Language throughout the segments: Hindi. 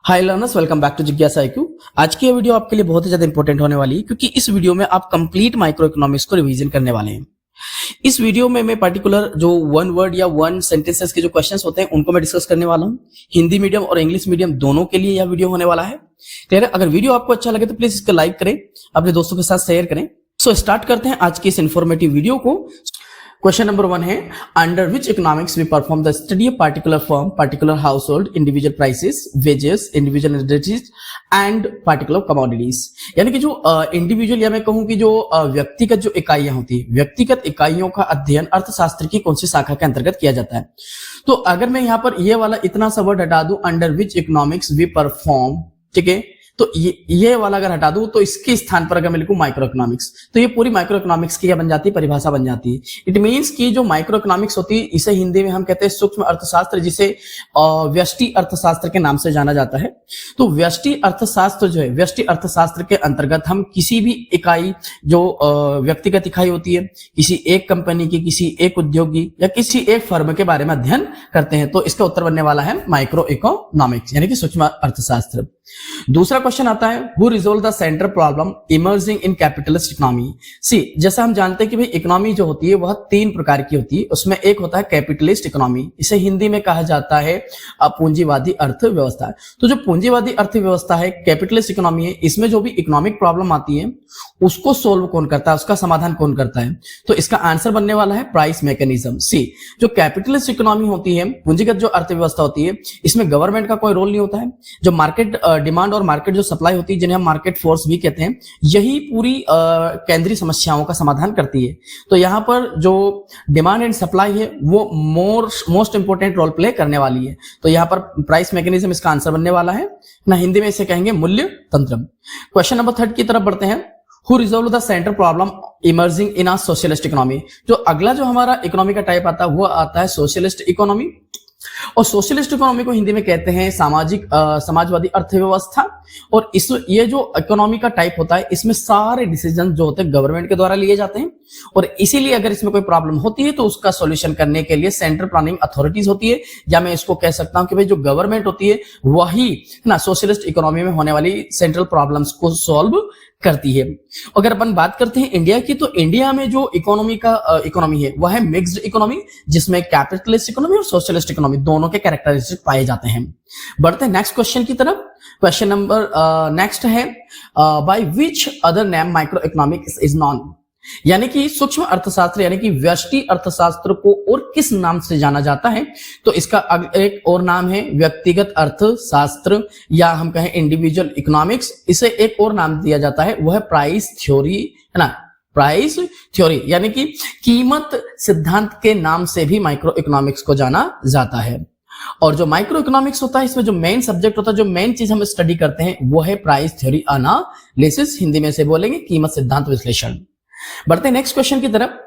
Hi learners, welcome back to जिज्ञासा IQ। आज की ये वीडियो आपके लिए बहुत ही ज्यादा इंपॉर्टेंट होने वाली है क्योंकि इस वीडियो में आप कंप्लीट माइक्रो इकोनॉमिक्स को रिवीजन करने वाले हैं। इस वीडियो में मैं पर्टिकुलर जो वन वर्ड या वन सेंटेंसेस के जो क्वेश्चंस होते हैं उनको मैं डिस्कस करने वाला हूं। हिंदी मीडियम और इंग्लिश मीडियम दोनों के लिए यह वीडियो होने वाला है। क्लियर है? अगर वीडियो आपको अच्छा लगे तो प्लीज इसको लाइक करें, अपने दोस्तों के साथ शेयर करें। सो स्टार्ट करते हैं आज की इस इंफॉर्मेटिव वीडियो को। क्वेश्चन नंबर 1 है, under which economics we perform the study of particular firm, particular household, individual prices, wages, individual industries and particular commodities. यानी कि जो इंडिविजुअल या मैं कहूं कि जो व्यक्तिगत जो इकाइयां होती है, व्यक्तिगत इकाइयों का अध्ययन अर्थशास्त्र की कौन सी शाखा के अंतर्गत किया जाता है। तो अगर मैं यहाँ पर ये वाला इतना सा वर्ड हटा दूं, under which economics we perform, ठीक है, तो ये वाला अगर हटा दूं तो इसके स्थान पर अगर मैं लिखूं माइक्रो इकोनॉमिक्स, तो ये पूरी माइक्रो इकोनॉमिक्स की क्या बन जाती है, परिभाषा बन जाती है। इट मींस कि जो माइक्रो इकोनॉमिक्स होती है इसे हिंदी में हम कहते हैं सूक्ष्म अर्थशास्त्र, जिसे व्यष्टि अर्थशास्त्र के नाम से जाना जाता है। तो व्यष्टि अर्थशास्त्र जो है, व्यष्टि अर्थशास्त्र के अंतर्गत हम किसी भी इकाई जो व्यक्तिगत इकाई होती है, किसी एक कंपनी की, किसी एक उद्योग की या किसी एक फर्म के बारे में अध्ययन करते हैं। तो इसका उत्तर बनने वाला है माइक्रो इकोनॉमिक्स यानी कि सूक्ष्म अर्थशास्त्र। दूसरा क्वेश्चन आता है, who resolve the central problem emerging in capitalist economy. See, जैसा हम जानते हैं कि भाई इकोनॉमी जो होती है वह 3 प्रकार की होती है। उसमें एक होता है कैपिटलिस्ट इकोनॉमी, इसे हिंदी में कहा जाता है पूंजीवादी अर्थव्यवस्था। तो जो पूंजीवादी अर्थव्यवस्था है, कैपिटलिस्ट इकोनॉमी है, इसमें जो भी इकोनॉमिक प्रॉब्लम आती है उसको सोल्व कौन करता है, उसका समाधान कौन करता है। तो इसका आंसर बनने वाला है प्राइस मैकेनिज्म। सी, जो कैपिटलिस्ट इकोनॉमी होती है, पूंजीगत जो अर्थव्यवस्था होती है, इसमें गवर्नमेंट का कोई रोल नहीं होता है। जो मार्केट डिमांड और मार्केट जो सप्लाई होती है, जिन्हें हम मार्केट फोर्स भी कहते हैं, यही पूरी केंद्रीय समस्याओं का समाधान करती है। तो यहां पर जो डिमांड एंड सप्लाई है वो मोस्ट इंपोर्टेंट रोल प्ले करने वाली है। तो यहां पर प्राइस मैकेनिज्म इसका आंसर बनने वाला है ना, हिंदी में इसे कहेंगे मूल्य तंत्र। क्वेश्चन नंबर 3 की तरफ बढ़ते हैं, who resolve the central problem emerging in a socialist economy. जो अगला जो हमारा इकोनॉमी का टाइप आता है वो आता है सोशलिस्ट इकोनॉमी। और सोशलिस्ट इकोनॉमी को हिंदी में कहते हैं समाजवादी अर्थव्यवस्था। और ये जो इकोनॉमी का टाइप होता है, इसमें सारे डिसीजन जो होते हैं गवर्नमेंट के द्वारा लिए जाते हैं। और इसीलिए अगर इसमें कोई प्रॉब्लम होती है तो उसका सॉल्यूशन करने के लिए सेंट्रल प्लानिंग अथॉरिटीज होती है, या मैं इसको कह सकता हूं कि भाई जो गवर्नमेंट होती है वही ना सोशलिस्ट इकोनॉमी में होने वाली सेंट्रल प्रॉब्लम्स को सॉल्व करती है। अगर अपन बात करते हैं इंडिया की, तो इंडिया में जो इकोनॉमी है वह है मिक्स्ड इकोनॉमी, जिसमें कैपिटलिस्ट इकोनॉमी और सोशलिस्ट इकोनॉमी दोनों के कैरेक्टरिस्टिक पाए जाते हैं। बढ़ते हैं नेक्स्ट क्वेश्चन की तरफ। क्वेश्चन नंबर नेक्स्ट है, by which other name micro economics is non. यानी कि सूक्ष्म अर्थशास्त्र यानी कि व्यष्टि अर्थशास्त्र को और किस नाम से जाना जाता है। तो इसका एक और नाम है व्यक्तिगत अर्थशास्त्र, या हम कहें इंडिविजुअल इकोनॉमिक्स। इसे एक और नाम दिया जाता है, वह है प्राइस थ्योरी, है ना, प्राइस थ्योरी यानी कि कीमत सिद्धांत के नाम से भी माइक्रो इकोनॉमिक्स को जाना जाता है। और जो माइक्रो इकोनॉमिक्स होता है, इसमें जो मेन सब्जेक्ट होता है, जो मेन चीज हम स्टडी करते हैं वो है प्राइस थ्योरी एनालिसिस, हिंदी में से बोलेंगे कीमत सिद्धांत विश्लेषण। बढ़ते हैं नेक्स्ट क्वेश्चन की तरफ।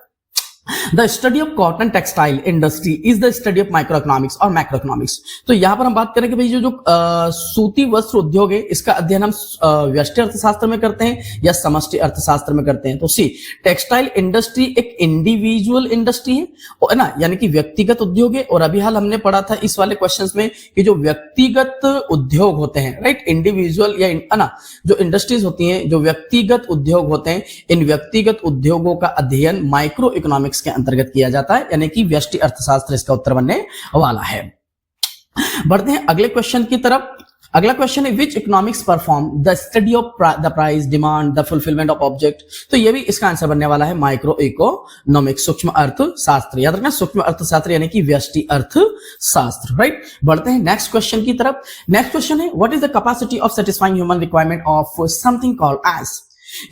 The study of cotton textile industry is the study of micro economics और मैक्रो इकोनॉमिक्स। तो यहां पर हम बात करें कि भाई जो सूती वस्त्र उद्योग है, इसका अध्ययन हम व्यष्टि अर्थशास्त्र में करते हैं या समष्टि अर्थशास्त्र में करते हैं। तो सी, टेक्सटाइल इंडस्ट्री एक इंडिविजुअल इंडस्ट्री है ना, यानी कि व्यक्तिगत उद्योग है। और अभी हाल हमने पढ़ा था इस वाले क्वेश्चंस में कि जो व्यक्तिगत उद्योग होते हैं, राइट, इंडिविजुअल या ना जो इंडस्ट्रीज होती हैं, जो व्यक्तिगत उद्योग होते हैं, इन व्यक्तिगत उद्योगों का अध्ययन माइक्रो इकोनॉमिक्स के अंतर्गत किया जाता है, यानी कि व्यष्टि अर्थशास्त्र इसका उत्तर बनने वाला है। बढ़ते हैं अगले क्वेश्चन की तरफ। अगला क्वेश्चन है, which economics perform the study of the price, demand, the fulfilment of object. तो ये भी इसका आंसर बनने वाला है माइक्रो इकोनॉमिक्स, सूक्ष्म अर्थशास्त्र। याद रखना, सूक्ष्म अर्थशास्त्र यानी कि व्यष्टि अर्थशास्त्र, राइट। बढ़ते हैं नेक्स्ट क्वेश्चन की तरफ। नेक्स्ट क्वेश्चन है, what is the capacity of satisfying human requirement of something called as.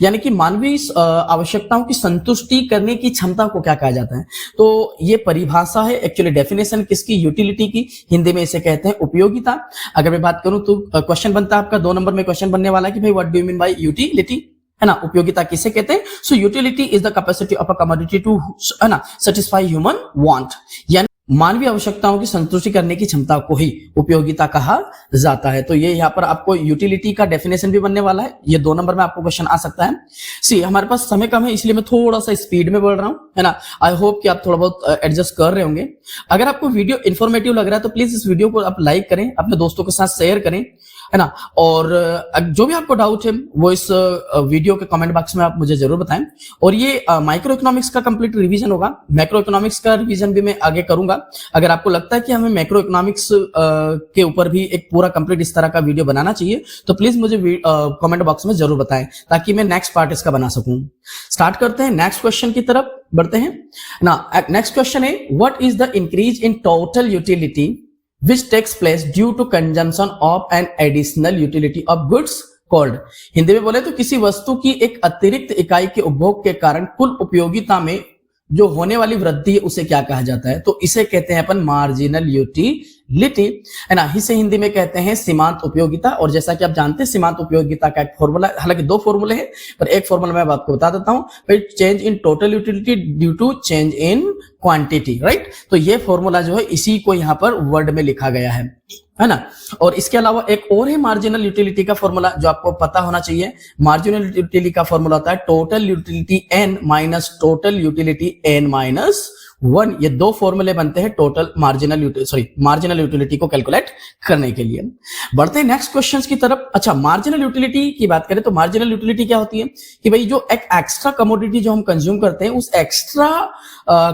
यानी कि मानवीय आवश्यकताओं की संतुष्टि करने की क्षमता को क्या कहा जाता है। तो ये परिभाषा है, एक्चुअली डेफिनेशन किसकी, यूटिलिटी की, हिंदी में इसे कहते हैं उपयोगिता। अगर मैं बात करूं तो क्वेश्चन बनता है आपका 2 नंबर में क्वेश्चन बनने वाला है कि भाई what do you mean by utility, है ना, उपयोगिता किसे कहते हैं। So utility is the capacity of a commodity to, है ना, सेटिस्फाई ह्यूमन वांट। यानी मानवीय आवश्यकताओं की संतुष्टि करने की क्षमता को ही उपयोगिता कहा जाता है। तो ये यहाँ पर आपको यूटिलिटी का डेफिनेशन भी बनने वाला है, ये 2 नंबर में आपको क्वेश्चन आ सकता है। सी हमारे पास समय कम है इसलिए मैं थोड़ा सा स्पीड में बढ़ रहा हूँ, है ना। आई होप कि आप थोड़ा बहुत एडजस्ट कर रहे होंगे। अगर आपको वीडियो इन्फॉर्मेटिव लग रहा है तो प्लीज इस वीडियो को आप लाइक करें, अपने दोस्तों के साथ शेयर करें, है ना। और जो भी आपको डाउट है वो इस वीडियो के कमेंट बॉक्स में आप मुझे जरूर बताएं। और ये माइक्रो इकोनॉमिक्स का कंप्लीट रिवीजन होगा, मैक्रो इकोनॉमिक्स का रिवीजन भी मैं आगे करूंगा। अगर आपको लगता है कि हमें मैक्रो इकोनॉमिक्स के ऊपर भी एक पूरा कंप्लीट इस तरह का वीडियो बनाना चाहिए तो प्लीज मुझे कमेंट बॉक्स में जरूर बताएं ताकि मैं नेक्स्ट पार्ट इसका बना सकूं। स्टार्ट करते हैं, नेक्स्ट क्वेश्चन की तरफ बढ़ते हैं ना। नेक्स्ट क्वेश्चन है what is the increase in total utility which takes place due to consumption of an additional utility of goods called। Hindi में बोले तो किसी वस्तु की एक अतिरिक्त इकाई के उपभोग के कारण कुल उपयोगिता में जो होने वाली वृद्धि है उसे क्या कहा जाता है? तो इसे कहते हैं अपन मार्जिनल यूटिलिटी, है ना। इसे हिंदी में कहते हैं सीमांत उपयोगिता। और जैसा कि आप जानते हैं सीमांत उपयोगिता का एक फॉर्मूला, हालांकि 2 फॉर्मूले हैं पर एक फॉर्मूला मैं आपको बता देता हूं भाई, change in total utility due to change in quantity, right. तो ये फॉर्मूला जो है इसी को यहां पर वर्ड में लिखा गया है ना। और इसके अलावा एक और है मार्जिनल यूटिलिटी का फॉर्मूला जो आपको पता होना चाहिए। मार्जिनल यूटिलिटी का फॉर्मूला होता है total utility n minus total utility n minus 1। ये 2 फॉर्मूले बनते हैं टोटल मार्जिनल यूटिलिटी को कैलकुलेट करने के लिए। बढ़ते हैं नेक्स्ट क्वेश्चंस की तरफ। अच्छा, मार्जिनल यूटिलिटी की बात करें तो मार्जिनल यूटिलिटी क्या होती है कि भाई जो एक एक्स्ट्रा कमोडिटी जो हम कंज्यूम करते हैं उस एक्स्ट्रा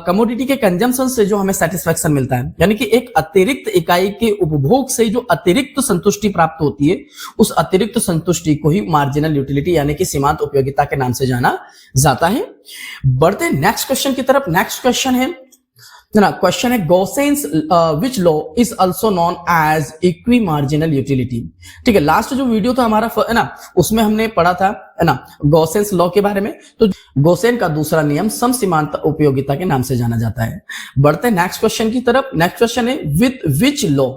कमोडिटी के कंजम्पशन से जो हमें सेटिस्फैक्शन मिलता है, यानी कि एक अतिरिक्त इकाई के उपभोग से जो अतिरिक्त संतुष्टि प्राप्त होती है उस अतिरिक्त संतुष्टि को ही मार्जिनल यूटिलिटी यानी कि सीमांत उपयोगिता के नाम से जाना जाता है। बढ़ते हैं नेक्स्ट क्वेश्चन की तरफ। नेक्स्ट क्वेश्चन है ना, क्वेश्चन है Gossen's which law is also known as equi marginal utility. ठीक है, लास्ट जो वीडियो था हमारा है ना उसमें हमने पढ़ा था, है ना, गॉसेंस लॉ के बारे में। तो गॉसेन का दूसरा नियम समसीमांत उपयोगिता के नाम से जाना जाता है। बढ़ते हैं नेक्स्ट क्वेश्चन की तरफ। नेक्स्ट क्वेश्चन है with which law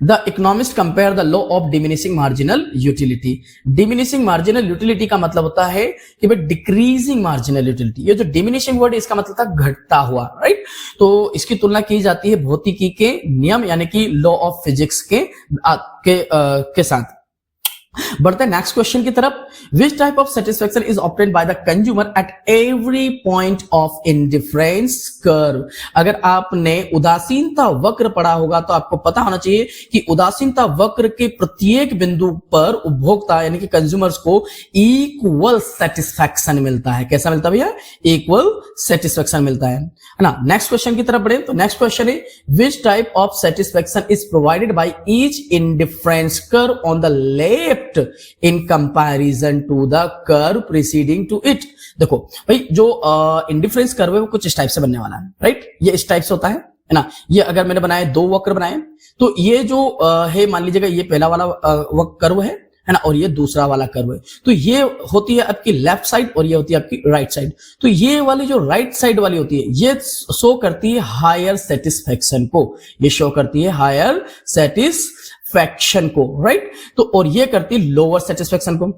the economist compare the law of diminishing marginal utility. Diminishing marginal utility का मतलब होता है कि भाई डिक्रीजिंग मार्जिनल यूटिलिटी। ये जो डिमिनिशिंग वर्ड है इसका मतलब था घटता हुआ, राइट। तो इसकी तुलना की जाती है भौतिकी के नियम यानी कि लॉ ऑफ फिजिक्स के साथ। बढ़ते हैं नेक्स्ट क्वेश्चन की तरफ। विच type of satisfaction is obtained by the consumer at every point of indifference curve. अगर आपने उदासीनता वक्र पढ़ा होगा तो आपको पता होना चाहिए कि उदासीनता वक्र के प्रत्येक बिंदु पर उपभोक्ता यानी कि कंज्यूमर्स को इक्वल सेटिस्फैक्शन मिलता है। कैसा मिलता है भैया? इक्वल सेटिस्फैक्शन मिलता है ना। नेक्स्ट क्वेश्चन की तरफ बढ़े तो नेक्स्ट क्वेश्चन है विच type of satisfaction is provided by each indifference curve on the left in comparison to the curve preceding to it। देखो भाई जो इंडिफरेंस कर्व है वो कुछ इस टाइप से बनने वाला है, राइट। ये इस टाइप से होता है ना। ये अगर मैंने बनाए 2 वक्र बनाए तो ये जो है मान लीजिएगा ये पहला वाला कर्व है ना, और ये दूसरा वाला कर्व है। तो ये होती है आपकी लेफ्ट साइड और ये होती है आपकी राइट साइड। तो ये वाली जो राइट साइड वाली होती है ये शो करती है हायर सेटिस्फैक्शन को, ये शो करती है हायर सेटिस्फैक्शन को, राइट। तो और ये करती है लोअर सेटिस्फैक्शन को।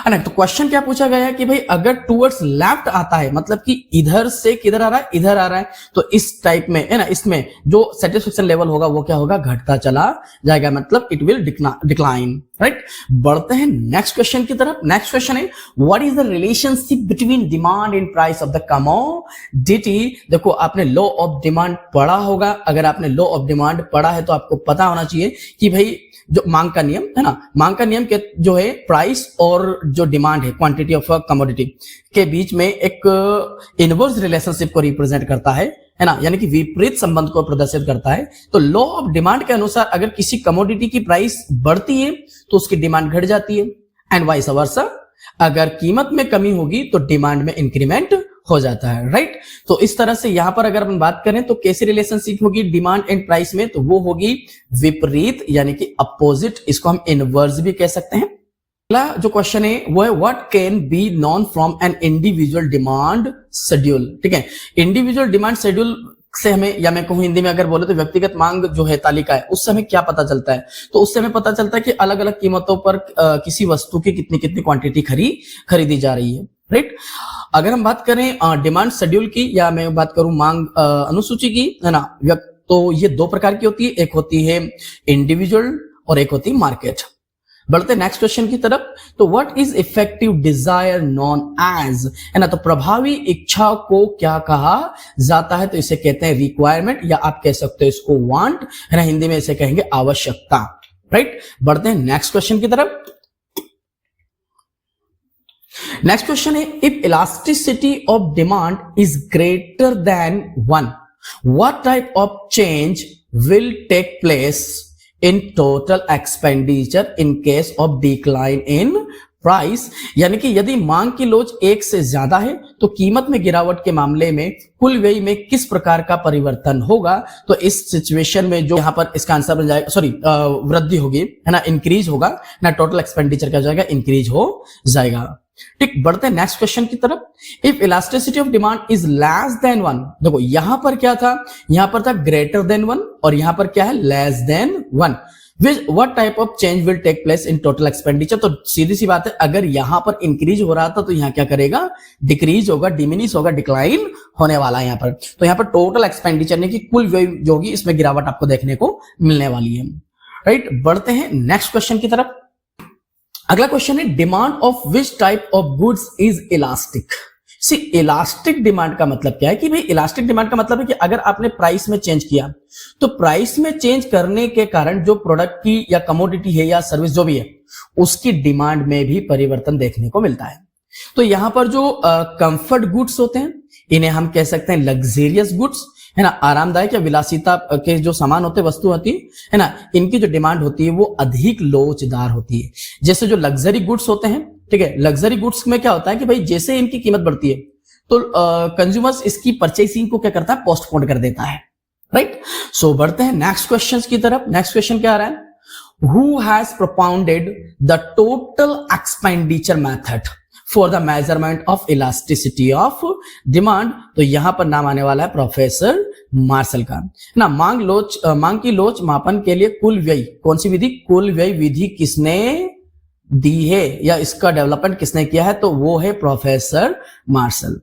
तो क्वेश्चन क्या पूछा गया है कि भाई अगर टूवर्ड्स लेफ्ट आता है मतलब कि इधर से किधर आ रहा है, इधर आ रहा है, तो इस टाइप में है ना, इसमें जो सेटिस्फैक्शन लेवल होगा वो क्या होगा? घटता चला जाएगा, मतलब इट विल डिक्लाइन, राइट। बढ़ते हैं नेक्स्ट क्वेश्चन की तरफ। नेक्स्ट क्वेश्चन है what is the relationship between demand and price of the commodity. देखो आपने लॉ ऑफ डिमांड पढ़ा होगा। अगर आपने लॉ ऑफ डिमांड पढ़ा है तो आपको पता होना चाहिए कि भाई जो मांग का नियम है ना, मांग का नियम के जो है प्राइस और जो डिमांड है क्वांटिटी ऑफ कमोडिटी के बीच में एक इनवर्स रिलेशनशिप को रिप्रेजेंट करता है ना, यानी कि विपरीत संबंध को प्रदर्शित करता है। तो लॉ ऑफ डिमांड के अनुसार अगर किसी कमोडिटी की प्राइस बढ़ती है तो उसकी डिमांड घट जाती है, एंड वाइस वर्सा। अगर कीमत में कमी होगी तो डिमांड में इंक्रीमेंट हो जाता है, राइट। तो इस तरह से यहां पर अगर अपन बात करें तो कैसी रिलेशनशिप होगी डिमांड एंड प्राइस में, तो वो होगी विपरीत यानी कि अपोजिट। इसको हम इनवर्स भी कह सकते हैं। अगला जो क्वेश्चन है वो है what can be non from an individual demand schedule. ठीक है, इंडिविजुअल डिमांड शेड्यूल से हमें, या मैं कहूं हिंदी में अगर बोले तो व्यक्तिगत मांग जो है तालिका है, उससे हमें क्या पता चलता है? तो उससे हमें पता चलता है कि अलग अलग कीमतों पर किसी वस्तु की कितनी कितनी क्वांटिटी खरीदी जा रही है। राइट। अगर हम बात करें डिमांड शेड्यूल की या मैं बात करूं मांग अनुसूची की, है ना, तो ये दो प्रकार की होती है, एक होती है इंडिविजुअल और एक होती है मार्केट। बढ़ते नेक्स्ट क्वेश्चन की तरफ। तो what is effective desire known as, है ना, तो प्रभावी इच्छा को क्या कहा जाता है, तो इसे कहते हैं रिक्वायरमेंट, या आप कह सकते हो इसको वांट, है ना, हिंदी में इसे कहेंगे आवश्यकता, राइट। बढ़ते हैं नेक्स्ट क्वेश्चन की तरफ। नेक्स्ट क्वेश्चन है, if elasticity of demand is greater than 1, what type of change will take place in total expenditure in case of decline in price. यानी कि यदि मांग की लोच 1 से ज्यादा है तो कीमत में गिरावट के मामले में कुल व्यय में किस प्रकार का परिवर्तन होगा। तो इस सिचुएशन में जो यहां पर इसका आंसर बन जाएगा, सॉरी वृद्धि होगी, है ना, इंक्रीज होगा ना, टोटल एक्सपेंडिचर क्या हो जाएगा, इंक्रीज हो जाएगा। ठीक, बढ़ते हैं नेक्स्ट क्वेश्चन की तरफ। If elasticity of demand is less than 1, देखो यहां पर क्या था, यहां पर था ग्रेटर देन 1 और यहां पर क्या है, less than 1। What type of change will take place in total expenditure. तो सीधी सी बात है, अगर यहां पर इंक्रीज हो रहा था तो यहां क्या करेगा, डिक्रीज होगा, डिमिनिश होगा, डिक्लाइन होने वाला है यहां पर। तो यहां पर टोटल एक्सपेंडिचर ने की कुल व्यय जो होगी इसमें गिरावट आपको देखने को मिलने वाली है, राइट। बढ़ते हैं नेक्स्ट क्वेश्चन की तरफ। अगला क्वेश्चन है, demand of which type of goods is elastic. See, elastic demand का मतलब क्या है कि भाई इलास्टिक डिमांड का मतलब है कि अगर आपने प्राइस में चेंज किया तो प्राइस में चेंज करने के कारण जो प्रोडक्ट की या कमोडिटी है या सर्विस जो भी है उसकी डिमांड में भी परिवर्तन देखने को मिलता है। तो यहां पर जो कंफर्ट गुड्स होते हैं इन्हें हम कह सकते हैं लग्जेरियस गुड्स, है ना, आरामदायक या विलासिता के जो सामान होते हैं, वस्तु होती है ना, इनकी जो डिमांड होती है वो अधिक लोचदार होती है। जैसे जो लग्जरी गुड्स होते हैं, ठीक है, लग्जरी गुड्स में क्या होता है कि भाई जैसे इनकी कीमत बढ़ती है तो कंज्यूमर्स इसकी परचेसिंग को क्या करता है, पोस्टपोन कर देता है, राइट। सो बढ़ते हैं नेक्स्ट क्वेश्चन की तरफ। नेक्स्ट क्वेश्चन क्या आ रहा है, who has propounded the total expenditure method for the measurement of elasticity of demand. तो यहां पर नाम आने वाला है प्रोफेसर मार्शल का, ना। मांग की लोच मापन के लिए कुल व्यय, कौन सी विधि, कुल व्यय विधि किसने दी है या इसका डेवलपमेंट किसने किया है, तो वो है professor Marshall.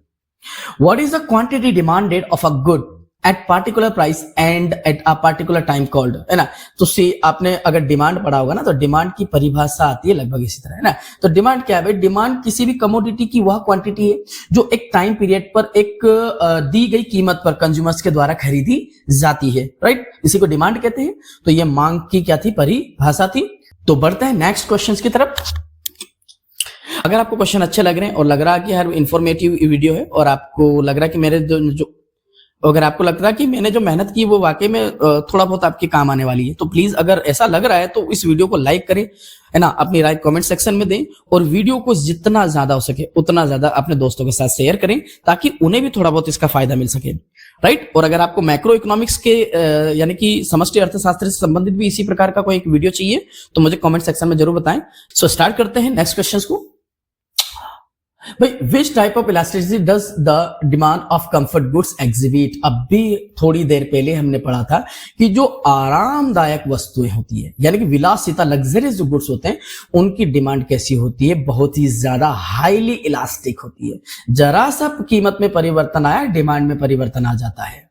What is the quantity demanded of a good at particular price and at a particular time called, है ना। तो सी, आपने अगर डिमांड पढ़ा होगा ना, तो डिमांड की परिभाषा आती है लगभग इसी तरह, है ना। तो डिमांड क्या है, डिमांड किसी भी कमोडिटी की वह क्वांटिटी है जो एक टाइम पीरियड पर एक दी गई कीमत पर कंज्यूमर्स के द्वारा खरीदी जाती है, राइट, इसी को डिमांड कहते हैं। तो ये मांग की क्या थी, परिभाषा थी। तो बढ़ते हैं नेक्स्ट क्वेश्चन की तरफ। अगर आपको क्वेश्चन अच्छे लग रहे हैं और लग रहा है कि हर इंफॉर्मेटिव वीडियो है और आपको लग रहा है कि मेरे जो अगर आपको लगता है कि मैंने जो मेहनत की वो वाकई में थोड़ा बहुत आपके काम आने वाली है, तो प्लीज अगर ऐसा लग रहा है तो इस वीडियो को लाइक करें, है ना, अपनी राय कमेंट सेक्शन में दें और वीडियो को जितना ज्यादा हो सके उतना ज्यादा अपने दोस्तों के साथ शेयर करें ताकि उन्हें भी थोड़ा बहुत इसका फायदा मिल सके, राइट। और अगर आपको मैक्रो इकोनॉमिक्स के यानी कि समष्टि अर्थशास्त्र से संबंधित भी इसी प्रकार का कोई एक वीडियो चाहिए तो मुझे कमेंट सेक्शन में जरूर बताएं। सो स्टार्ट करते हैं नेक्स्ट क्वेश्चन को। भाई, विच type of elasticity does the demand of comfort goods exhibit. अभी थोड़ी देर पहले हमने पढ़ा था कि जो आरामदायक वस्तुएं होती है यानी कि विलासिता, लग्जरियस जो गुड्स होते हैं उनकी डिमांड कैसी होती है, बहुत ही ज्यादा हाईली इलास्टिक होती है। जरा सा कीमत में परिवर्तन आया, डिमांड में परिवर्तन आ जाता है,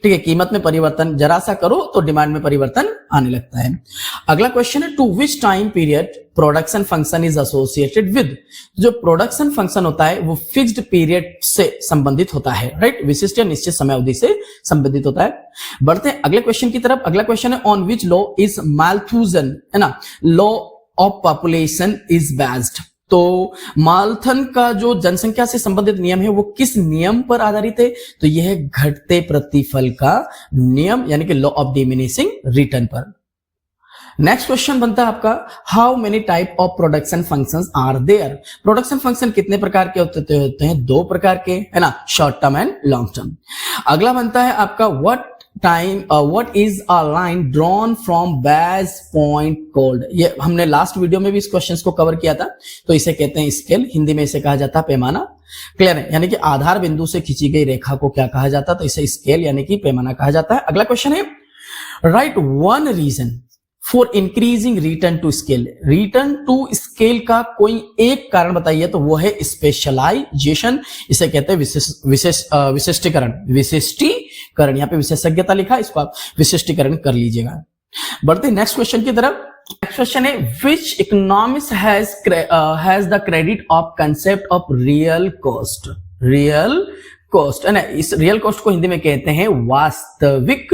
ठीक है। कीमत में परिवर्तन जरा सा करो तो डिमांड में परिवर्तन आने लगता है। अगला क्वेश्चन है, to which time period production function is associated with. जो प्रोडक्शन फंक्शन होता है वो फिक्स्ड पीरियड से संबंधित होता है, राइट, विशिष्ट या निश्चित समय अवधि से संबंधित होता है। बढ़ते हैं अगले क्वेश्चन की तरफ। अगला क्वेश्चन है, ऑन विच लॉ इज माल्थुसन, है ना, law of population is based. तो माल्थन का जो जनसंख्या से संबंधित नियम है वो किस नियम पर आधारित है, तो यह है घटते प्रतिफल का नियम यानी कि लॉ ऑफ डिमिनिशिंग रिटर्न पर। नेक्स्ट क्वेश्चन बनता है आपका, how many type of production functions are there. Production function कितने प्रकार के होते हैं, 2 प्रकार के, है ना, short term and long term. अगला बनता है आपका, what is a line drawn from base point called। ये हमने लास्ट वीडियो में भी इस क्वेश्चंस को कवर किया था। तो इसे कहते हैं स्केल, हिंदी में इसे कहा जाता है पैमाना। क्लियर है, यानी कि आधार बिंदु से खींची गई रेखा को क्या कहा जाता है, तो इसे स्केल यानी कि पैमाना कहा जाता है। अगला क्वेश्चन है, write one reason for increasing return to scale. Return to scale का कोई एक कारण बताइए, तो वो है स्पेशलाइजेशन, इसे कहते हैं विशिष्टीकरण। विशिष्टीकरण, यहाँ पे विशेषज्ञता लिखा, इसको आप विशिष्टीकरण कर लीजिएगा। बढ़ते नेक्स्ट क्वेश्चन की तरफ। नेक्स्ट क्वेश्चन है which economics has the credit of concept of real cost. Real cost है ना, इस रियल कॉस्ट को हिंदी में कहते हैं वास्तविक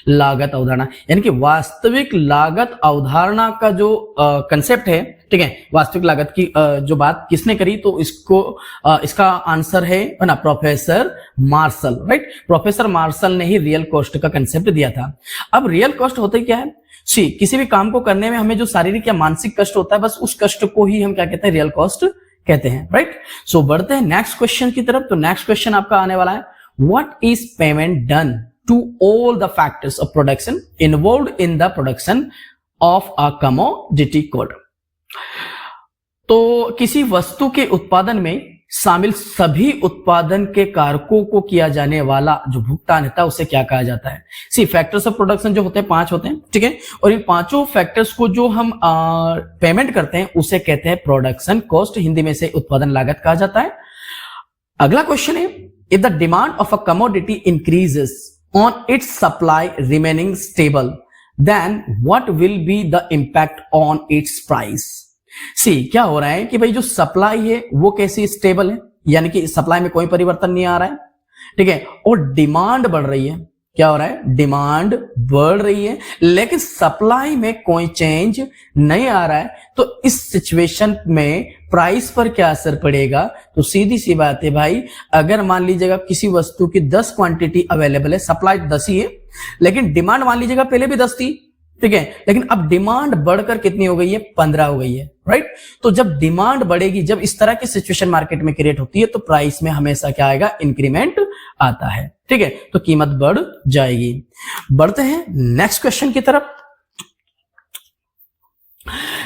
लागत अवधारणा। यानी कि वास्तविक लागत अवधारणा का जो कंसेप्ट है, ठीक है, वास्तविक लागत की जो बात किसने करी, तो इसका आंसर है ना professor Marshall, right. Professor Marshall ने ही रियल कॉस्ट का कंसेप्ट दिया था। अब रियल कॉस्ट होता क्या है, किसी भी काम को करने में हमें जो शारीरिक या मानसिक कष्ट होता है, बस उस कष्ट को ही हम क्या कहते हैं, रियल कॉस्ट कहते हैं, राइट। सो बढ़ते हैं नेक्स्ट क्वेश्चन की तरफ। तो नेक्स्ट क्वेश्चन आपका आने वाला है, what is payment done to all the factors of production involved in the production of a commodity good. तो किसी वस्तु के उत्पादन में शामिल सभी उत्पादन के कारकों को किया जाने वाला जो भुगतान था, उसे क्या कहा जाता है। फैक्टर्स ऑफ प्रोडक्शन जो होते हैं 5 होते हैं, ठीक है, और इन 5 फैक्टर्स को जो हम पेमेंट करते हैं उसे कहते हैं प्रोडक्शन कॉस्ट, हिंदी में से उत्पादन लागत कहा जाता है। अगला क्वेश्चन है, if the demand of a commodity increases on its supply remaining stable, then what will be the impact on its price. क्या हो रहा है कि भाई जो सप्लाई है वो कैसी स्टेबल है, यानी कि सप्लाई में कोई परिवर्तन नहीं आ रहा है, ठीक है, और डिमांड बढ़ रही है। क्या हो रहा है, डिमांड बढ़ रही है, लेकिन सप्लाई में कोई चेंज नहीं आ रहा है। तो इस सिचुएशन में प्राइस पर क्या असर पड़ेगा, तो सीधी सी बात है भाई, अगर मान लीजिएगा किसी वस्तु की 10 क्वांटिटी अवेलेबल है, सप्लाई 10 ही है, लेकिन डिमांड मान लीजिएगा पहले भी 10 थी, ठीक है, लेकिन अब डिमांड बढ़कर कितनी हो गई है, 15 हो गई है, राइट। तो जब डिमांड बढ़ेगी, जब इस तरह की सिचुएशन मार्केट में क्रिएट होती है, तो प्राइस में हमेशा क्या आएगा, इंक्रीमेंट आता है, ठीक है, तो कीमत बढ़ जाएगी। बढ़ते हैं नेक्स्ट क्वेश्चन की तरफ।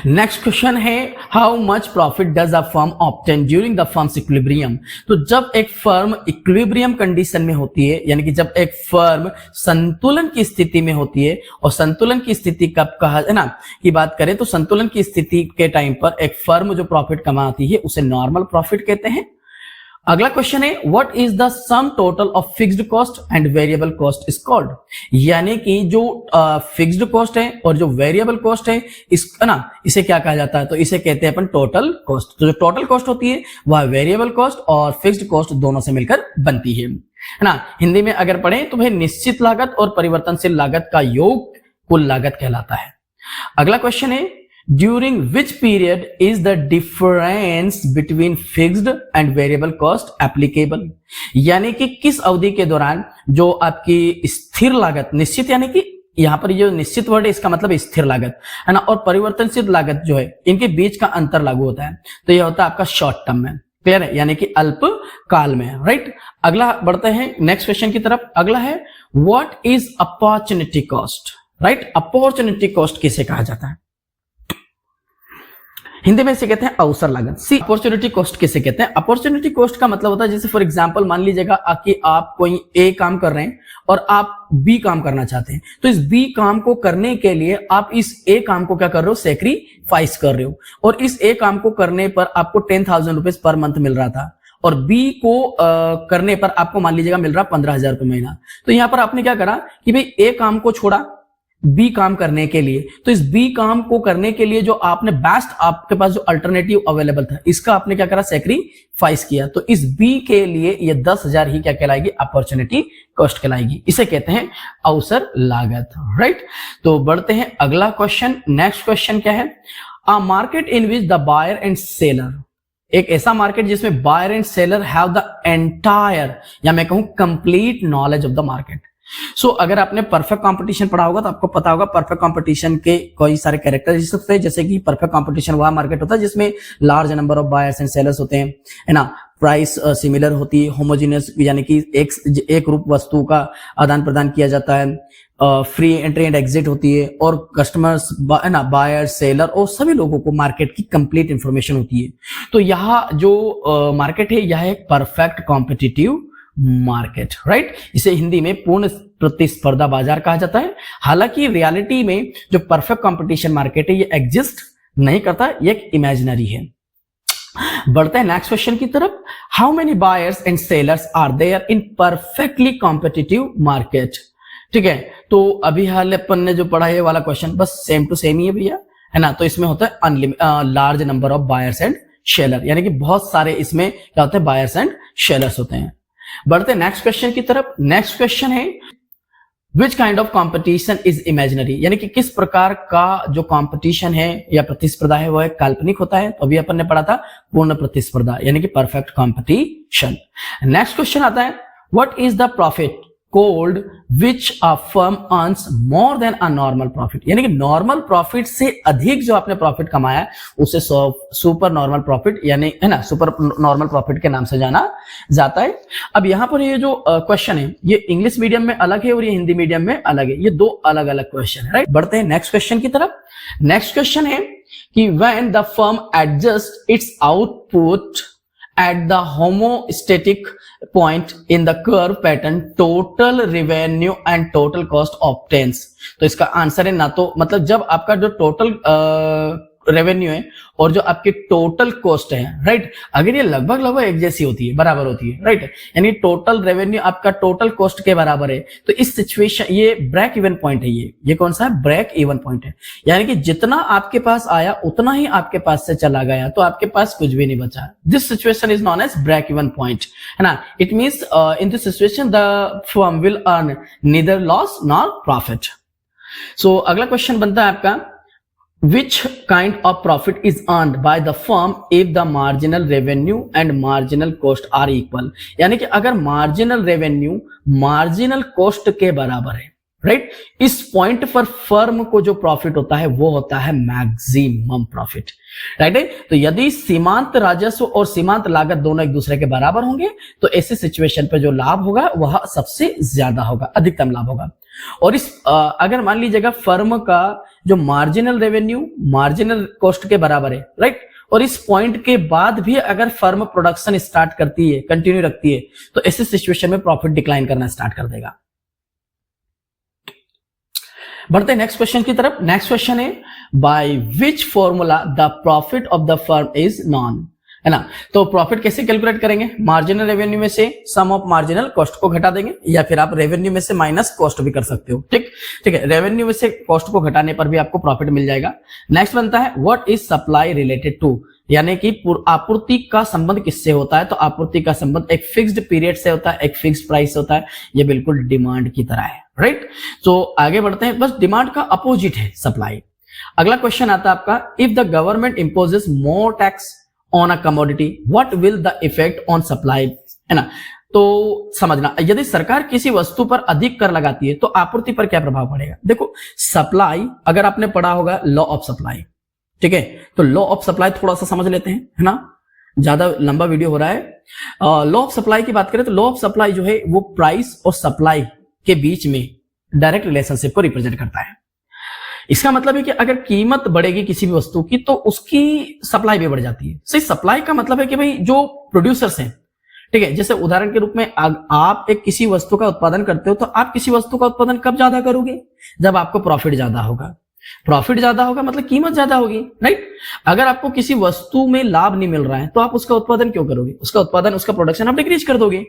नेक्स्ट क्वेश्चन है, how much profit does a firm obtain during the firms equilibrium. तो जब एक फर्म इक्विलिब्रियम कंडीशन में होती है, यानी कि जब एक फर्म संतुलन की स्थिति में होती है, और संतुलन की स्थिति कब कहा है ना की बात करें, तो संतुलन की स्थिति के टाइम पर एक फर्म जो प्रॉफिट कमाती है उसे नॉर्मल प्रॉफिट कहते हैं। अगला क्वेश्चन है, what is the sum total of fixed cost and variable cost is called. यानी कि जो फिक्स्ड कॉस्ट है और जो वेरिएबल कॉस्ट है, इसे क्या कहा जाता है, तो इसे कहते हैं अपन टोटल कॉस्ट। तो जो टोटल कॉस्ट होती है वह वेरिएबल कॉस्ट और फिक्स्ड कॉस्ट दोनों से मिलकर बनती है ना। हिंदी में अगर पढ़ें तो भाई निश्चित लागत और परिवर्तनशील लागत का योग कुल लागत कहलाता है। अगला क्वेश्चन है, During which period is the difference between fixed and variable cost applicable? यानी कि किस अवधि के दौरान जो आपकी स्थिर लागत, निश्चित यानी कि यहां पर जो निश्चित वर्ड है इसका मतलब स्थिर लागत है ना, और परिवर्तनशील लागत जो है, इनके बीच का अंतर लागू होता है, तो यह होता है आपका शॉर्ट टर्म में, क्लियर है, यानी कि अल्प काल में, राइट। अगला बढ़ते हैं नेक्स्ट क्वेश्चन की तरफ। अगला है, what is opportunity cost, right. Opportunity cost किसे कहा जाता है, हिंदी में इसे कहते हैं अवसर लागत। अपॉर्चुनिटी कॉस्ट किसे कहते हैं, अपॉर्चुनिटी कॉस्ट का मतलब होता है, जैसे फॉर एग्जांपल मान लीजिएगा कि आप कोई ए काम कर रहे हैं और आप बी काम करना चाहते हैं, तो इस बी काम को करने के लिए आप इस ए काम को क्या कर रहे हो, सेक्रीफाइस कर रहे हो, और इस ए काम को करने पर आपको 10,000 रुपीज पर मंथ मिल रहा था, और बी को करने पर आपको मान लीजिएगा मिल रहा 15,000 रुपये महीना। तो यहां पर आपने क्या करा कि भाई ए काम को छोड़ा बी काम करने के लिए, तो इस बी काम को करने के लिए जो आपने बेस्ट आपके पास जो अल्टरनेटिव अवेलेबल था, इसका आपने क्या करा, सेक्रीफाइस किया। तो इस बी के लिए ये 10,000 ही क्या कहलाएगी, अपॉर्चुनिटी कॉस्ट कहलाएगी। इसे कहते हैं अवसर लागत, राइट। तो बढ़ते हैं अगला क्वेश्चन। नेक्स्ट क्वेश्चन क्या है, a market in which the buyer and seller, एक ऐसा मार्केट जिसमें buyer and seller have the entire, या मैं कहूं complete knowledge of the market. अगर आपने परफेक्ट कंपटीशन पढ़ा होगा तो आपको पता होगा परफेक्ट कंपटीशन के कई सारे कैरेक्टरिस्टिक्स है, जैसे कि परफेक्ट कंपटीशन वह मार्केट होता है जिसमें large number of buyers and sellers होते हैं, है ना, प्राइस सिमिलर होती है, होमोजेनियस यानी कि एक रूप वस्तु का आदान प्रदान किया जाता है, फ्री एंट्री एंड एग्जिट होती है, और कस्टमर्स है ना, बायर सेलर और सभी लोगों को मार्केट की कंप्लीट इंफॉर्मेशन होती है। तो यहाँ जो मार्केट है यह एक परफेक्ट कॉम्पिटिटिव मार्केट, राइट। इसे हिंदी में पूर्ण प्रतिस्पर्धा बाजार कहा जाता है। हालांकि रियलिटी में जो परफेक्ट कंपटीशन मार्केट है ये एग्जिस्ट नहीं करता, ये एक इमेजिनरी है। बढ़ते हैं नेक्स्ट क्वेश्चन की तरफ। How many buyers and sellers are there in perfectly competitive market. ठीक है, तो अभी हाल अपन ने जो पढ़ा है वाला क्वेश्चन बस सेम टू सेम ही है भैया, है ना। तो इसमें होता है large number of buyers and Shelar, यानी कि बहुत सारे इसमें क्या होते हैं, बायर्स एंड शेलर्स होते हैं। बढ़ते हैं नेक्स्ट क्वेश्चन की तरफ। नेक्स्ट क्वेश्चन है which kind of competition is imaginary, यानी कि किस प्रकार का जो कॉम्पिटिशन है या प्रतिस्पर्धा है वह काल्पनिक होता है। तो अभी अपन ने पढ़ा था पूर्ण प्रतिस्पर्धा, यानी कि परफेक्ट कॉम्पिटिशन। नेक्स्ट क्वेश्चन आता है what is the profit cold which a firm earns more than a normal profit, यानी कि नॉर्मल प्रॉफिट से अधिक जो आपने प्रॉफिट कमाया उसे सुपर नॉर्मल प्रॉफिट, यानी है ना, सुपर नॉर्मल प्रॉफिट के नाम से जाना जाता है। अब यहां पर ये जो क्वेश्चन है ये इंग्लिश मीडियम में अलग है और ये हिंदी मीडियम में अलग है, ये दो अलग अलग क्वेश्चन है, राइट। बढ़ते हैं नेक्स्ट क्वेश्चन की तरफ। नेक्स्ट क्वेश्चन है कि when the firm adjust its output at the homostatic point in the curve pattern total revenue and total cost obtains। तो इसका आंसर है ना, तो मतलब जब आपका जो टोटल रेवेन्यू है और जो आपकी टोटल कॉस्ट है, राइट, अगर ये लगभग लगभग एक जैसी होती है, बराबर होती है, राइट, यानी टोटल रेवेन्यू आपका टोटल कॉस्ट के बराबर है, तो इस सिचुएशन ये ब्रेक इवन पॉइंट है। ये कौन सा है, ब्रेक इवन पॉइंट है, यानी कि जितना आपके पास आया उतना ही आपके पास से चला गया, तो आपके पास कुछ भी नहीं बचा। This situation is known as break even point, है ना। It means in this situation the firm will earn neither loss nor profit. So अगला क्वेश्चन बनता है आपका which kind of profit is earned by the firm if the marginal revenue and marginal cost are equal, यानी कि अगर marginal revenue marginal cost के बराबर है, राइट, इस पॉइंट पर फर्म को जो प्रॉफिट होता है वो होता है मैक्सिमम प्रॉफिट, राइट है। तो यदि सीमांत राजस्व और सीमांत लागत दोनों एक दूसरे के बराबर होंगे तो ऐसे सिचुएशन पे जो लाभ होगा वह सबसे ज्यादा होगा, अधिकतम लाभ होगा। और इस अगर मान लीजिएगा फर्म का जो मार्जिनल रेवेन्यू मार्जिनल कॉस्ट के बराबर है, राइट, और इस पॉइंट के बाद भी अगर फर्म प्रोडक्शन स्टार्ट करती है, कंटिन्यू रखती है, तो ऐसे सिचुएशन में प्रॉफिट डिक्लाइन करना स्टार्ट कर देगा। बढ़ते हैं नेक्स्ट क्वेश्चन की तरफ। नेक्स्ट क्वेश्चन है by which formula the profit of the firm is non, है ना। तो प्रॉफिट कैसे कैलकुलेट करेंगे, मार्जिनल रेवेन्यू में से सम ऑफ मार्जिनल कॉस्ट को घटा देंगे, या फिर आप रेवेन्यू में से माइनस कॉस्ट भी कर सकते हो, ठीक है। रेवेन्यू में से कॉस्ट को घटाने पर भी आपको प्रॉफिट मिल जाएगा। नेक्स्ट बनता है what is supply related to, यानी कि आपूर्ति का संबंध किससे होता है। तो आपूर्ति का संबंध एक फिक्स्ड पीरियड से होता है, एक फिक्स्ड प्राइस से होता है, ये बिल्कुल डिमांड की तरह है, राइट। तो आगे बढ़ते हैं, बस डिमांड का अपोजिट है सप्लाई। अगला क्वेश्चन आता है आपका if the government imposes more tax on a commodity what will the effect on supply, है ना। तो समझना, यदि सरकार किसी वस्तु पर अधिक कर लगाती है तो आपूर्ति पर क्या प्रभाव पड़ेगा। देखो सप्लाई, अगर आपने पढ़ा होगा लॉ ऑफ सप्लाई, ठीक है, तो लॉ ऑफ सप्लाई थोड़ा सा समझ लेते हैं, है ना, ज्यादा लंबा वीडियो हो रहा है। लॉ ऑफ सप्लाई की बात करें तो लॉ ऑफ सप्लाई जो है वो प्राइस और सप्लाई के बीच में डायरेक्ट रिलेशनशिप को रिप्रेजेंट करता है। इसका मतलब है कि अगर कीमत बढ़ेगी किसी भी वस्तु की तो उसकी सप्लाई भी बढ़ जाती है। सही, सप्लाई का मतलब है कि भाई जो प्रोड्यूसर्स हैं, ठीक है, जैसे उदाहरण के रूप में आप एक किसी वस्तु का उत्पादन करते हो तो आप किसी वस्तु का उत्पादन कब ज्यादा करोगे, जब आपको प्रॉफिट ज्यादा होगा। प्रॉफिट ज्यादा होगा मतलब कीमत ज्यादा होगी, राइट। अगर आपको किसी वस्तु में लाभ नहीं मिल रहा है तो आप उसका उत्पादन क्यों करोगे, उसका उत्पादन उसका प्रोडक्शन आप डिक्रीज कर दोगे,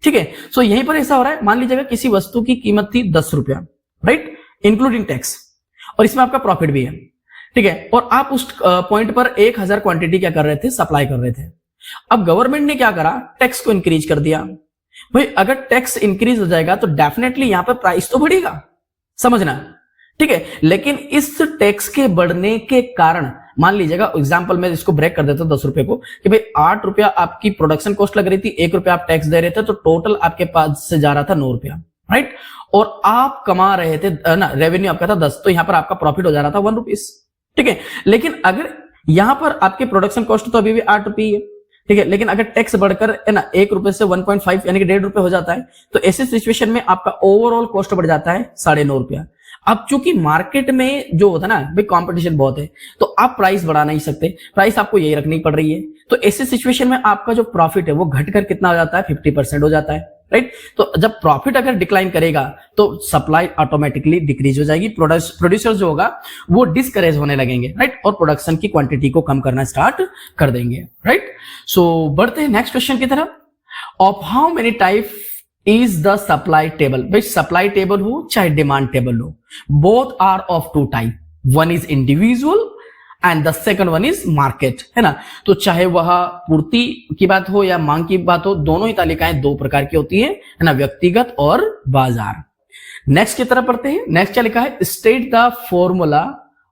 ठीक है। सो यहीं पर ऐसा हो रहा है, मान लीजिएगा किसी वस्तु की कीमत थी 10 रुपया, राइट, इंक्लूडिंग टैक्स, और इसमें आपका प्रॉफिट भी है, ठीक है, और आप उस पॉइंट पर 1000 क्वांटिटी क्या कर रहे थे, सप्लाई कर रहे थे। अब गवर्नमेंट ने क्या करा, टैक्स को इंक्रीज कर दिया। भाई अगर टैक्स इंक्रीज हो जाएगा तो डेफिनेटली यहां पर प्राइस तो बढ़ेगा, समझना, ठीक है। लेकिन इस टैक्स के बढ़ने के कारण मान लीजिएगा एग्जांपल में इसको ब्रेक कर देता हूं 10 रुपए को, कि भाई 8 रुपया आपकी प्रोडक्शन कॉस्ट लग रही थी, 1 रुपया आप टैक्स दे रहे थे, तो टोटल आपके पास से जा रहा था 9 रुपया, राइट, और आप कमा रहे थे ना, रेवेन्यू आपका था 10, तो यहां पर आपका प्रॉफिट हो जा रहा था 1 रुपीस, ठीक है। लेकिन अगर यहां पर आपके प्रोडक्शन कॉस्ट तो अभी भी 8 रुपये है, ठीक है, लेकिन अगर टैक्स बढ़कर है ना 1 रुपए से 1.5 यानी कि 1.5 रुपए हो जाता है, तो ऐसे सिचुएशन में आपका ओवरऑल कॉस्ट बढ़ जाता है 9.5 रुपया। अब चूंकि मार्केट में जो होता है ना भाई कंपटीशन बहुत है, तो आप प्राइस बढ़ा नहीं सकते, प्राइस आपको यही रखनी पड़ रही है, तो ऐसे सिचुएशन में आपका जो प्रॉफिट है वो घटकर कितना हो जाता है, 50% हो जाता है, राइट। तो जब प्रॉफिट अगर डिक्लाइन करेगा तो सप्लाई ऑटोमेटिकली डिक्रीज हो जाएगी, प्रोड्यूसर जो होगा वो डिस्करेज होने लगेंगे, राइट, और प्रोडक्शन की क्वांटिटी को कम करना स्टार्ट कर देंगे, राइट। सो बढ़ते हैं नेक्स्ट क्वेश्चन की तरफ। Of how many type is the supply table. भाई सप्लाई टेबल हो चाहे डिमांड टेबल हो, both are of two type, one is individual and the second one is market, है ना। तो चाहे वह पूर्ति की बात हो या मांग की बात हो, दोनों ही तालिकाएं दो प्रकार की होती है ना, व्यक्तिगत और बाजार। नेक्स्ट की तरफ पढ़ते हैं। नेक्स्ट क्या लिखा है, state the formula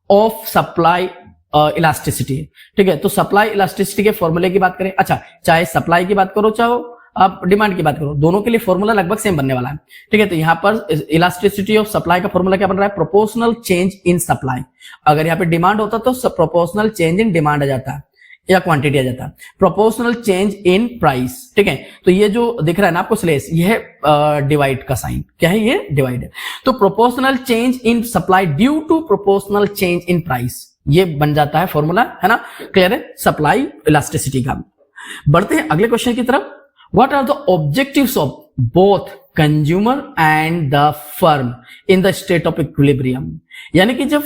of supply elasticity. ठीक है, तो सप्लाई इलास्टिसिटी के फॉर्मूले की बात करें, अच्छा चाहे सप्लाई की बात करो चाहे आप डिमांड की बात करो, दोनों के लिए फॉर्मूला लगभग सेम बनने वाला है। ठीक है, तो यहां पर इलास्टिसिटी ऑफ सप्लाई का फॉर्मूला क्या बन रहा है, प्रोपोर्शनल चेंज इन सप्लाई। अगर यहाँ पे डिमांड होता तो प्रोपोर्शनल चेंज इन डिमांड आ जाता या क्वांटिटी आ जाता। Proportional change in price. ठीक है, तो ये जो दिख रहा है ना आपको स्लेस, ये है डिवाइड का साइन, क्या है ये, डिवाइड है। तो proportional change in supply due to proportional change in price, ये बन जाता है फॉर्मूला, है ना, क्लियर है, सप्लाई इलास्टिसिटी का। बढ़ते हैं अगले क्वेश्चन की तरफ। What are the objectives of both consumer and the firm in the state of equilibrium? यानी कि जब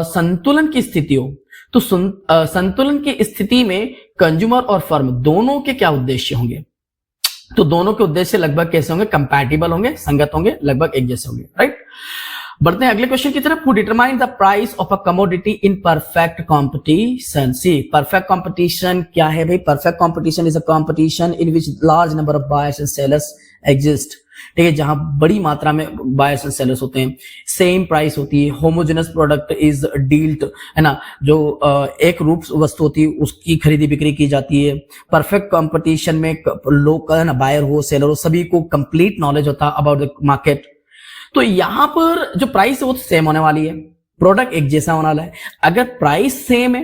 संतुलन की स्थिति हो तो संतुलन की स्थिति में कंज्यूमर और फर्म दोनों के क्या उद्देश्य होंगे, तो दोनों के उद्देश्य लगभग कैसे होंगे, कंपैटिबल होंगे, संगत होंगे, लगभग एक जैसे होंगे, राइट। बढ़ते हैं अगले क्वेश्चन की तरफ। Who determine the price of a commodity in perfect competition. See perfect competition क्या है भाई, perfect competition is a competition in which large number of buyers and sellers exist. ठीक है, जहां बड़ी मात्रा में बायर्स एंड सेलर्स होते हैं, सेम प्राइस होती है, होमोजेनस प्रोडक्ट इज डील्ड, है ना, जो एक रूप वस्तु होती है उसकी खरीदी बिक्री की जाती है। परफेक्ट कंपटीशन में लोग, है ना, बायर हो सेलर हो, सभी को कंप्लीट नॉलेज होता है अबाउट द मार्केट। तो यहां पर जो प्राइस है वो सेम होने वाली है, प्रोडक्ट एक जैसा होने वाला है। अगर प्राइस सेम है,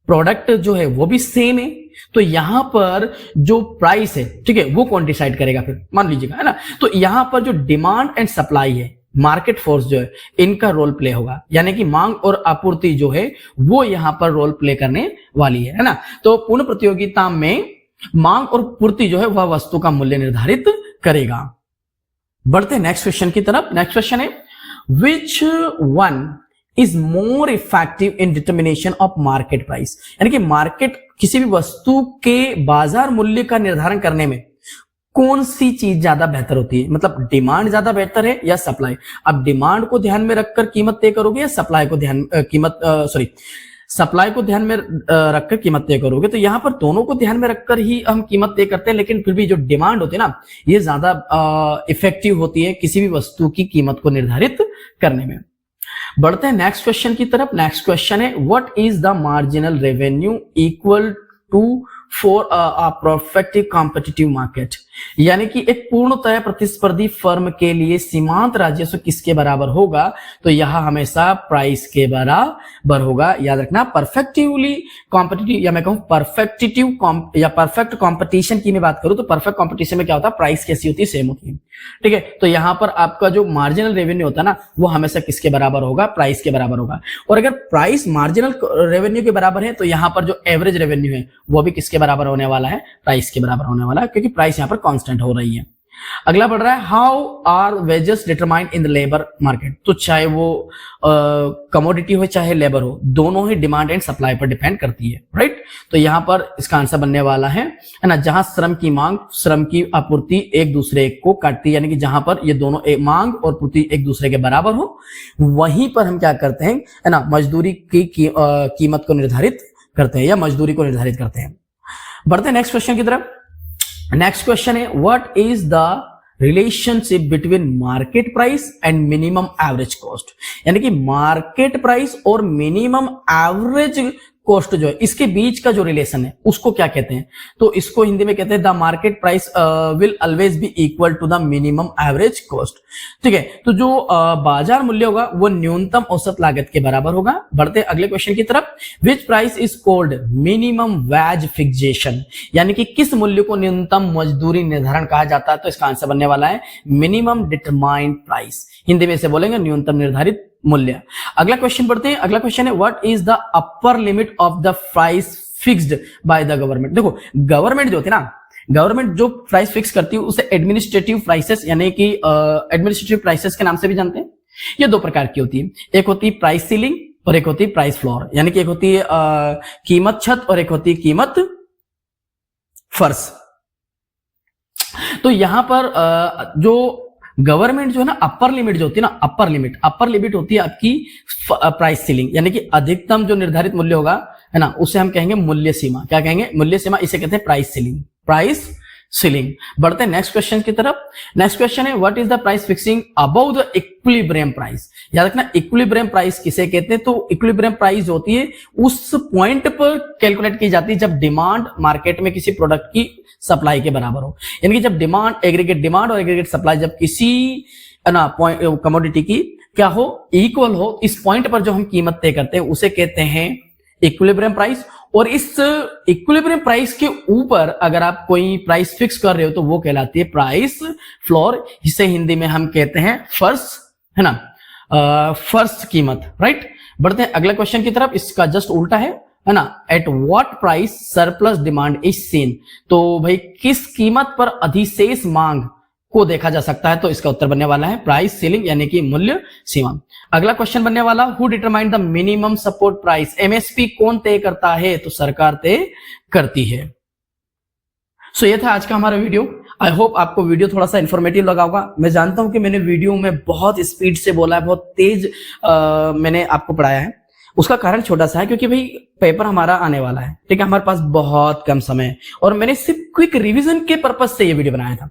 प्रोडक्ट जो है वो भी सेम है, तो यहां पर जो प्राइस है, ठीक है, वो कौन डिसाइड करेगा, फिर मान लीजिएगा, है ना। तो यहां पर जो डिमांड एंड सप्लाई है, मार्केट फोर्स जो है, इनका रोल प्ले होगा, यानी कि मांग और आपूर्ति जो है वो यहां पर रोल प्ले करने वाली है ना। तो पूर्ण प्रतियोगिता में मांग और पूर्ति जो है वह वस्तु का मूल्य निर्धारित करेगा। बढ़ते हैं नेक्स्ट क्वेश्चन की तरफ। नेक्स्ट क्वेश्चन है, which one is more effective in determination of market price. यानी कि मार्केट, किसी भी वस्तु के बाजार मूल्य का निर्धारण करने में कौन सी चीज ज्यादा बेहतर होती है, मतलब डिमांड ज्यादा बेहतर है या सप्लाई। अब डिमांड को ध्यान में रखकर कीमत तय करोगे या सप्लाई को सप्लाई को ध्यान में रखकर कीमत तय करोगे। तो यहां पर दोनों को ध्यान में रखकर ही हम कीमत तय करते हैं, लेकिन फिर भी जो डिमांड होती है ना, ये ज्यादा इफेक्टिव होती है किसी भी वस्तु की कीमत को निर्धारित करने में। बढ़ते हैं नेक्स्ट क्वेश्चन की तरफ। नेक्स्ट क्वेश्चन है, what is the marginal revenue equal to for a perfectly competitive market. यानी कि एक पूर्णतः प्रतिस्पर्धी फर्म के लिए सीमांत राजस्व किसके बराबर होगा, तो यह हमेशा प्राइस के बराबर होगा। याद रखना, परफेक्टिवली कॉम्पिटिटिव या मैं कहूं परफेक्टिटिव या परफेक्ट कॉम्पिटिशन की मैं बात करूं तो परफेक्ट कॉम्पिटिशन में क्या होता है, प्राइस कैसी होती है, सेम होती है। ठीक है, तो यहां पर आपका जो मार्जिनल रेवेन्यू होता है ना, वो हमेशा किसके बराबर होगा, प्राइस के बराबर होगा। और अगर प्राइस मार्जिनल रेवेन्यू के बराबर है तो यहां पर जो एवरेज रेवेन्यू है वो भी किसके बराबर होने वाला है, प्राइस के बराबर होने वाला है, क्योंकि प्राइस यहां पर कांस्टेंट हो रही है। अगला बढ़ रहा है, how are wages determined in the labour market. तो चाहे वो कमोडिटी हो चाहे लेबर हो, दोनों ही डिमांड एंड सप्लाई पर डिपेंड करती है, राइट। तो यहां पर इसका आंसर बनने वाला है ना, जहां श्रम की मांग श्रम की आपूर्ति एक दूसरे को काटती है, यानी कि जहां पर ये दोनों मांग और पूर्ति एक दूसरे के बराबर हो, वहीं पर हम क्या करते हैं, है ना, मजदूरी की कीमत को निर्धारित करते हैं या मजदूरी को निर्धारित करते हैं। बढ़ते हैं नेक्स्ट क्वेश्चन की तरफ। नेक्स्ट क्वेश्चन है, what is the relationship between market price and minimum average cost. यानी कि मार्केट प्राइस और मिनिमम एवरेज कॉस्ट जो है, इसके बीच का जो रिलेशन है उसको क्या कहते हैं, तो इसको हिंदी में कहते हैं the market price will always be equal to the minimum average cost. ठीक है, तो जो बाजार मूल्य होगा वो न्यूनतम औसत लागत के बराबर होगा। बढ़ते अगले क्वेश्चन की तरफ। Which price is called minimum wage fixation. यानी कि किस मूल्य को न्यूनतम मजदूरी निर्धारण कहा जाता है, तो इसका आंसर बनने वाला है मिनिमम डिटरमाइंड प्राइस। हिंदी में से बोलेंगे न्यूनतम निर्धारित मूल्य। अगला क्वेश्चन पढ़ते हैं। अगला क्वेश्चन है, what is the upper limit of the price fixed by the government. देखो गवर्नमेंट जो होती है ना, गवर्नमेंट जो प्राइस फिक्स करती है उसे एडमिनिस्ट्रेटिव प्राइसेस यानी कि एडमिनिस्ट्रेटिव प्राइसेस के नाम से भी जानते हैं। ये दो प्रकार की होती है, एक होती है प्राइस सीलिंग और एक होती है प्राइस फ्लोर, यानी कि एक होती है कीमत छत और एक होती है कीमत फर्श। तो यहां पर जो गवर्नमेंट जो है ना अपर लिमिट जो होती है ना, अपर लिमिट होती है आपकी प्राइस सीलिंग, यानी कि अधिकतम जो निर्धारित मूल्य होगा है ना, उसे हम कहेंगे मूल्य सीमा। क्या कहेंगे? मूल्य सीमा। इसे कहते हैं प्राइस सीलिंग। Price ceiling. बढ़ते हैं नेक्स्ट क्वेश्चन की तरफ। नेक्स्ट क्वेश्चन है what is the price fixing above the equilibrium price. याद रखना इक्विलिब्रियम प्राइस किसे कहते हैं, तो इक्विलिब्रियम प्राइस होती है उस पॉइंट पर कैलकुलेट की जाती है जब डिमांड मार्केट में किसी प्रोडक्ट की सप्लाई के बराबर हो, यानी कि जब डिमांड और एग्रीगेट सप्लाई जब किसी ना कमोडिटी की क्या हो, इक्वल हो, इस पॉइंट पर जो हम कीमत तय करते हैं उसे कहते हैं इक्विलिब्रियम प्राइस। और इस इक्विलिब्रियम प्राइस के ऊपर अगर आप कोई प्राइस फिक्स कर रहे हो तो वो कहलाती है प्राइस फ्लोर, जिसे हिंदी में हम कहते हैं फर्श, है ना, फर्श कीमत, राइट। बढ़ते हैं अगले क्वेश्चन की तरफ, इसका जस्ट उल्टा है ना, at what price surplus demand is seen. तो भाई किस कीमत पर अधिशेष मांग को देखा जा सकता है, तो इसका उत्तर बनने वाला है प्राइस सीलिंग यानी कि मूल्य सीमा। अगला क्वेश्चन बनने वाला who determine the minimum support price. MSP कौन तय करता है, तो सरकार तय करती है। सो ये था आज का हमारा वीडियो। आई होप आपको वीडियो थोड़ा सा इंफॉर्मेटिव लगा होगा। मैं जानता हूं कि मैंने वीडियो में बहुत स्पीड से बोला है, बहुत तेज मैंने आपको पढ़ाया है। उसका कारण छोटा सा है क्योंकि भाई पेपर हमारा आने वाला है, ठीक है, हमारे पास बहुत कम समय है और मैंने सिर्फ क्विक रिवीजन के पर्पज से ये वीडियो बनाया था।